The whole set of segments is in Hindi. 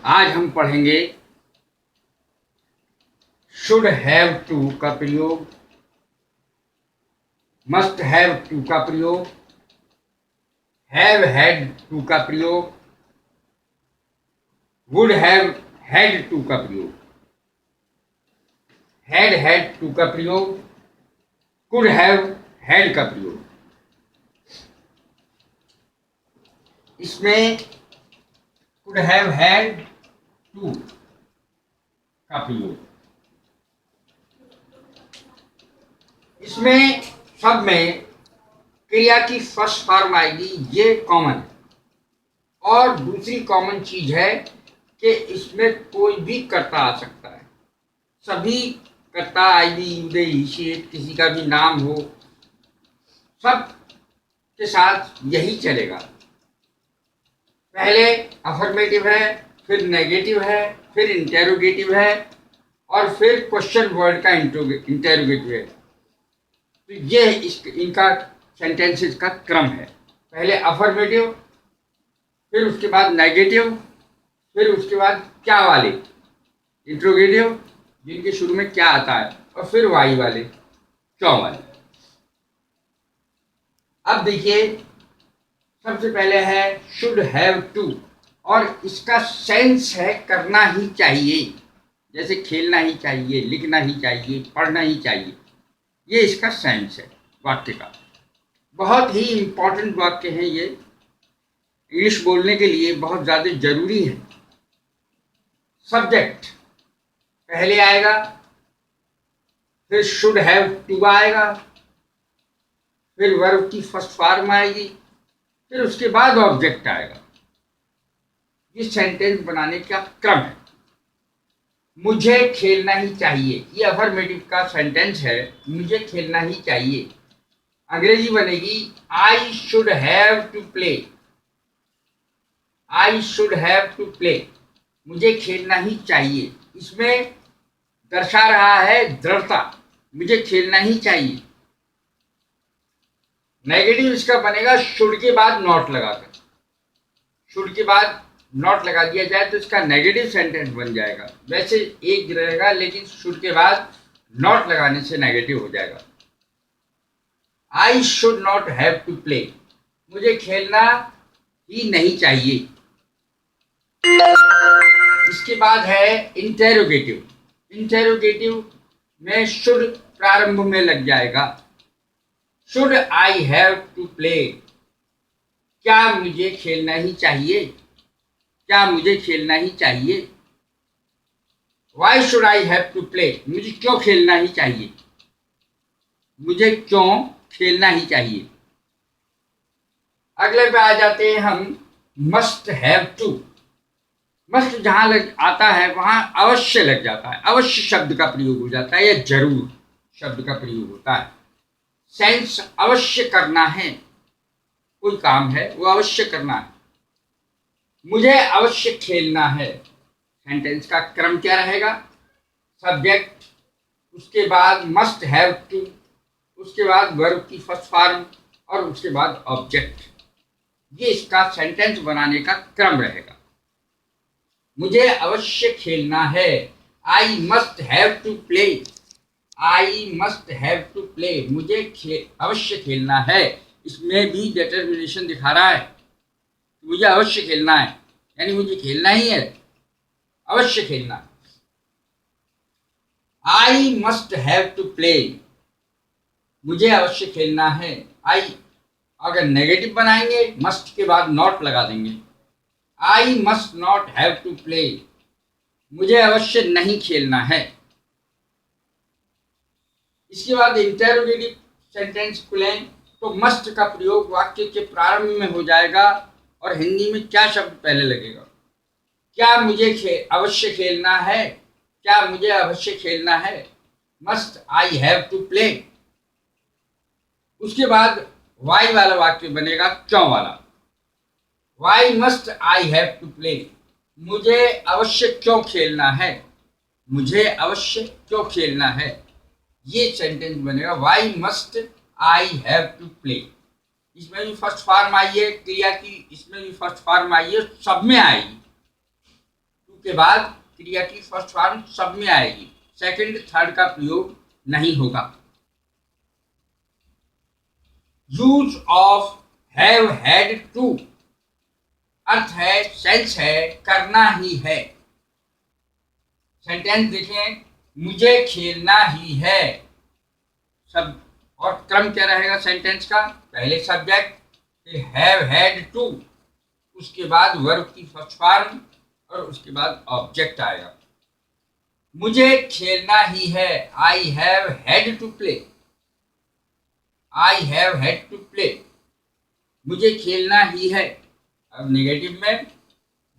आज हम पढ़ेंगे शुड हैव टू का प्रयोग, मस्ट हैव टू का प्रयोग, हैव हैड टू का प्रयोग, वुड हैव हैड टू का प्रयोग, हैड हैड टू का प्रयोग, कुड हैव हैड का प्रयोग। इसमें कुड हैव हैड टू का प्रयोग, इसमें सब में क्रिया की फर्स्ट फॉर्म आएगी, ये कॉमन है। और दूसरी कॉमन चीज है कि इसमें कोई भी कर्ता आ सकता है। सभी कर्ता आईवी उदय ईशित किसी का भी नाम हो, सब के साथ यही चलेगा। पहले अफर्मेटिव है, फिर नेगेटिव है, फिर इंटेरोगेटिव है और फिर क्वेश्चन वर्ड का इंटेरोगेटिव है। तो ये इनका सेंटेंसेस का क्रम है। पहले अफर्मेटिव, फिर उसके बाद नेगेटिव, फिर उसके बाद क्या वाले इंट्रोगेटिव जिनके शुरू में क्या आता है, और फिर वाई वाले क्यों वाले। अब देखिए, सबसे पहले है शुड हैव टू, और इसका सेंस है करना ही चाहिए, जैसे खेलना ही चाहिए, लिखना ही चाहिए, पढ़ना ही चाहिए। ये इसका सेंस है वाक्य का। बहुत ही इंपॉर्टेंट वाक्य है ये, इंग्लिश बोलने के लिए बहुत ज़्यादा जरूरी है। सब्जेक्ट पहले आएगा, फिर शुड हैव टू आएगा, फिर वर्ब की फर्स्ट फॉर्म आएगी, फिर उसके बाद ऑब्जेक्ट आएगा। ये सेंटेंस बनाने का क्रम है। मुझे खेलना ही चाहिए, ये अफर्मेटिव का सेंटेंस है, मुझे खेलना ही चाहिए। अंग्रेजी बनेगी I should have to play, I should have to play, मुझे खेलना ही चाहिए। इसमें दर्शा रहा है दृढ़ता, मुझे खेलना ही चाहिए। नेगेटिव इसका बनेगा शुड के बाद नॉट लगाकर, शुड के बाद नॉट लगा दिया जाए तो इसका नेगेटिव सेंटेंस बन जाएगा। वैसे एक रहेगा, लेकिन शुड के बाद नॉट लगाने से नेगेटिव हो जाएगा। I should not have to play, मुझे खेलना ही नहीं चाहिए। इसके बाद है इंटेरोगेटिव, इंटेरोगेटिव में शुड प्रारंभ में लग जाएगा। Should I have to play, क्या मुझे खेलना ही चाहिए, क्या मुझे खेलना ही चाहिए। Why should I have to play, मुझे क्यों खेलना ही चाहिए, मुझे क्यों खेलना ही चाहिए। अगले पे आ जाते हैं हम मस्ट हैव टू। मस्ट जहां लग आता है वहां अवश्य लग जाता है, अवश्य शब्द का प्रयोग हो जाता है, या जरूर शब्द का प्रयोग होता है। सेंस अवश्य करना है, कोई काम है वो अवश्य करना है। मुझे अवश्य खेलना है, सेंटेंस का क्रम क्या रहेगा, सब्जेक्ट, उसके बाद मस्ट हैव टू, उसके बाद वर्ब की फर्स्ट फॉर्म और उसके बाद ऑब्जेक्ट। ये इसका सेंटेंस बनाने का क्रम रहेगा। मुझे अवश्य खेलना है, I must have to play, I must have to play, मुझे अवश्य खेलना है। इसमें भी डिटरमिनेशन दिखा रहा है, मुझे अवश्य खेलना है, यानी मुझे खेलना ही है, अवश्य खेलना है। I must have to play, मुझे अवश्य खेलना है। आई अगर नेगेटिव बनाएंगे मस्ट के बाद नॉट लगा देंगे। I must not have to play, मुझे अवश्य नहीं खेलना है। इसके बाद इंटेरोगेटिव सेंटेंस खुलें तो मस्ट का प्रयोग वाक्य के प्रारंभ में हो जाएगा, और हिंदी में क्या शब्द पहले लगेगा, क्या मुझे अवश्य खेलना है, क्या मुझे अवश्य खेलना है, must I have to play. उसके बाद वाई वाला वाक्य बनेगा क्यों वाला, why must I have to play, मुझे अवश्य क्यों खेलना है, मुझे अवश्य क्यों खेलना है। ये सेंटेंस बनेगा why must I have to play. इसमें भी फर्स्ट फॉर्म आई है क्रिया की, इसमें भी फर्स्ट फॉर्म आई है, सब में आएगी। के बाद क्रिया की फर्स्ट फॉर्म सब में आएगी, सेकंड थर्ड का प्रयोग नहीं होगा। Use of have had to, अर्थ है, सेंस है, करना ही है। सेंटेंस देखें, मुझे खेलना ही है, सब और क्रम क्या रहेगा सेंटेंस का, पहले सब्जेक्ट, फिर हैव हैड टू, उसके बाद वर्ब की फर्स्ट फॉर्म और उसके बाद ऑब्जेक्ट आएगा। मुझे खेलना ही है, I have had to play, I have had to play, मुझे खेलना ही है। अब नेगेटिव में,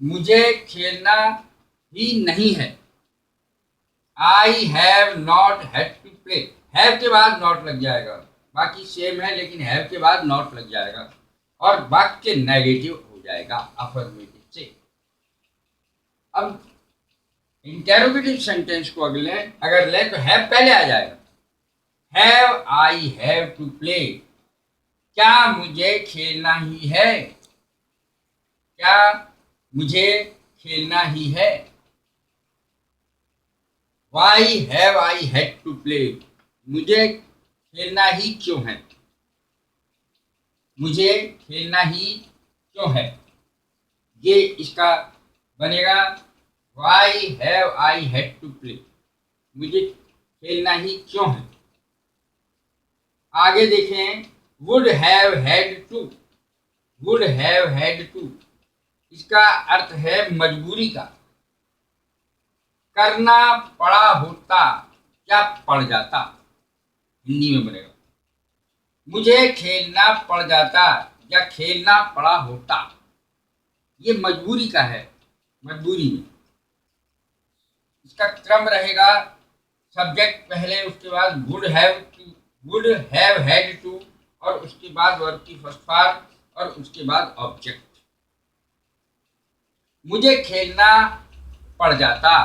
मुझे खेलना ही नहीं है, I have not had to play, have के बाद नॉट लग जाएगा, बाकी सेम है लेकिन हैव के बाद नॉट लग जाएगा और वाक्य नेगेटिव हो जाएगा अफर्मेटिव से। अब इंटेरोगेटिव सेंटेंस को अगर ले तो हैव पहले आ जाएगा, have I have to play, क्या मुझे खेलना ही है, क्या मुझे खेलना ही है। Why have I had to play, मुझे खेलना ही क्यों है, मुझे खेलना ही क्यों है, ये इसका बनेगा why have I had to play, मुझे खेलना ही क्यों है। आगे देखें, would have had to, would have had to, इसका अर्थ है मजबूरी का, करना पड़ा होता या पड़ जाता, हिंदी में बनेगा मुझे खेलना पड़ जाता या खेलना पड़ा होता, ये मजबूरी का है, मजबूरी में। इसका क्रम रहेगा, सब्जेक्ट पहले, उसके बाद would have to, would have had to और उसके बाद वर्ब की फर्स्ट फॉर्म और उसके बाद ऑब्जेक्ट। मुझे खेलना पड़ जाता,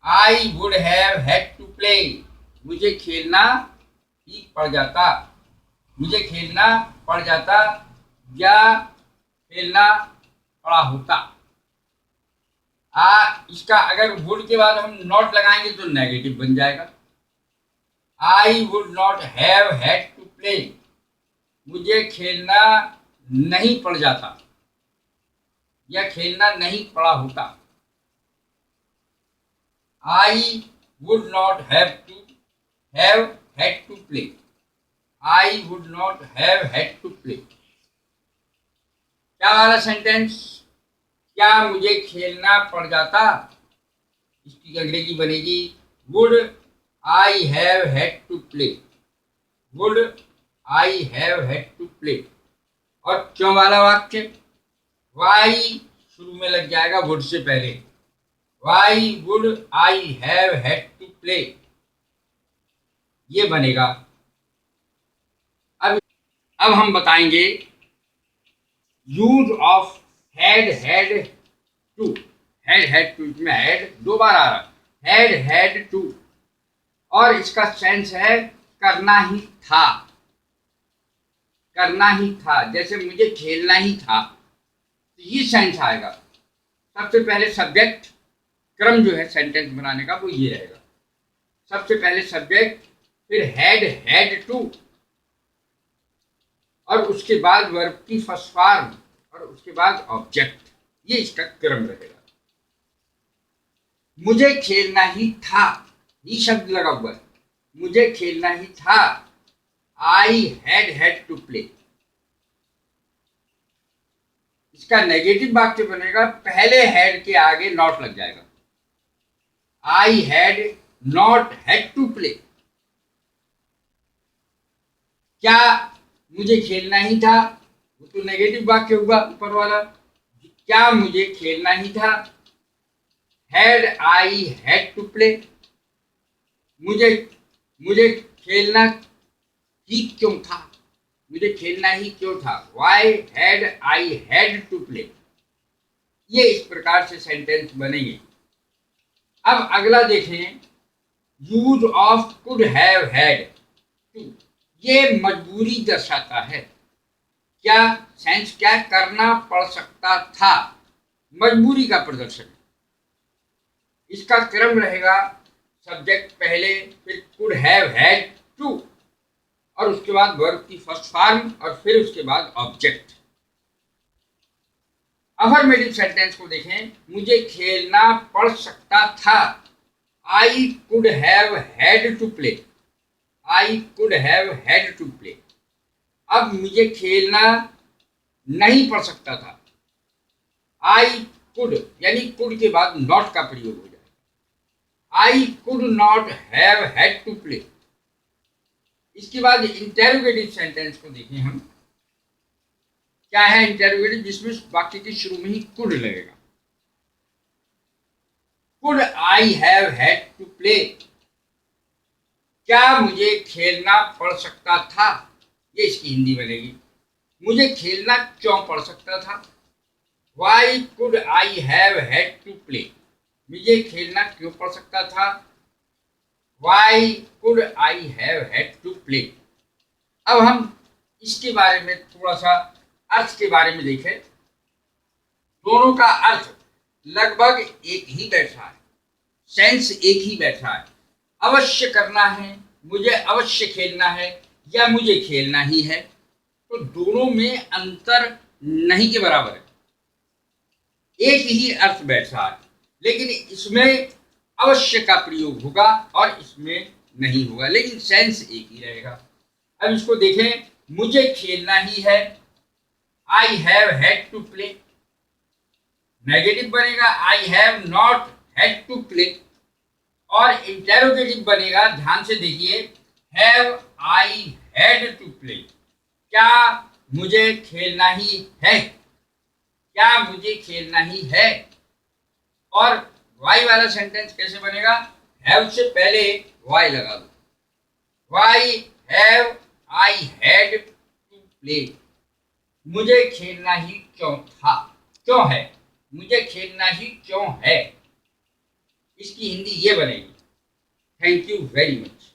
I would have had to play, मुझे खेलना ही पड़ जाता, मुझे खेलना पड़ जाता या खेलना पड़ा होता। इसका अगर वुड के बाद हम नॉट लगाएंगे तो नेगेटिव बन जाएगा, I would not have had to play, मुझे खेलना नहीं पड़ जाता या खेलना नहीं पड़ा होता। I would not have had to play, I would not have had to play. क्या वाला सेंटेंस, क्या मुझे खेलना पड़ जाता, इसकी अंग्रेजी बनेगी would I have had to play, would I have had to play. और क्यों वाला वाक्य, वाई शुरू में लग जाएगा वुड से पहले, why would I have had to play, ये बनेगा। अब हम बताएंगे use of had had to, had to, इसमें हैड दो बार आ रहा, हैड टू और इसका सेंस है करना ही था, करना ही था, जैसे मुझे खेलना ही था, तो ये सेंस आएगा। सबसे पहले सब्जेक्ट, क्रम जो है सेंटेंस बनाने का वो ये रहेगा, सबसे पहले सब्जेक्ट, फिर हैड टू और उसके बाद वर्ब की फर्स्ट फॉर्म और उसके बाद ऑब्जेक्ट, ये इसका क्रम रहेगा। मुझे खेलना ही था, ये शब्द लगा हुआ है, मुझे खेलना ही था, आई हैड टू प्ले। इसका नेगेटिव वाक्य बनेगा, पहले हैड के आगे नॉट लग जाएगा, I had not had to play. क्या मुझे खेलना ही था, वो तो नेगेटिव वाक्य हुआ ऊपर वाला, क्या मुझे खेलना ही था, had I had to play, मुझे खेलना ही क्यों था, मुझे खेलना ही क्यों था, why had I had to play. ये इस प्रकार से सेंटेंस बनेंगे। अब अगला देखें, use of could have had to, ये मजबूरी दर्शाता है, क्या सेंस, क्या करना पड़ सकता था, मजबूरी का प्रदर्शन। इसका क्रम रहेगा सब्जेक्ट पहले, फिर कुड हैव हैड टू, और उसके बाद वर्ब की फर्स्ट फॉर्म, और फिर उसके बाद ऑब्जेक्ट। अफर्मेटिव सेंटेंस को देखें, मुझे खेलना पड़ सकता था, I could have had to play, I could have had to play. अब मुझे खेलना नहीं पड़ सकता था, आई कुड, यानी कुड के बाद नॉट का प्रयोग हो जाएगा, I could not have had to play. इसके बाद इंटेरोगेटिव सेंटेंस को देखें हम, क्या है इंटेरोगेटिव, जिसमें वाक्य के शुरू में ही कुड लगेगा। Could I have had to play, क्या मुझे खेलना पड़ सकता था, ये इसकी हिंदी बनेगी। मुझे खेलना क्यों पड़ सकता था, why could I have had to play, मुझे खेलना क्यों पड़ सकता था, why could I have had to play. अब हम इसके बारे में थोड़ा सा अर्थ के बारे में देखें। दोनों का अर्थ लगभग एक ही बैठा है, सेंस एक ही बैठा है। अवश्य करना है, मुझे अवश्य खेलना है, या मुझे खेलना ही है, तो दोनों में अंतर नहीं के बराबर है, एक ही अर्थ बैठा है, लेकिन इसमें अवश्य का प्रयोग होगा और इसमें नहीं होगा, लेकिन सेंस एक ही रहेगा। अब इसको देखें, मुझे खेलना ही है, I have had to play, negative बनेगा I have not had to play, और इंटेरोगेटिव बनेगा, ध्यान से देखिए, have I had to play, क्या मुझे खेलना ही है, क्या मुझे खेलना ही है। और वाई वाला सेंटेंस कैसे बनेगा, हैव से पहले वाई लगा दो, why have I had to play, मुझे खेलना ही क्यों था, क्यों है, मुझे खेलना ही क्यों है, इसकी हिंदी ये बनेगी। Thank you very much.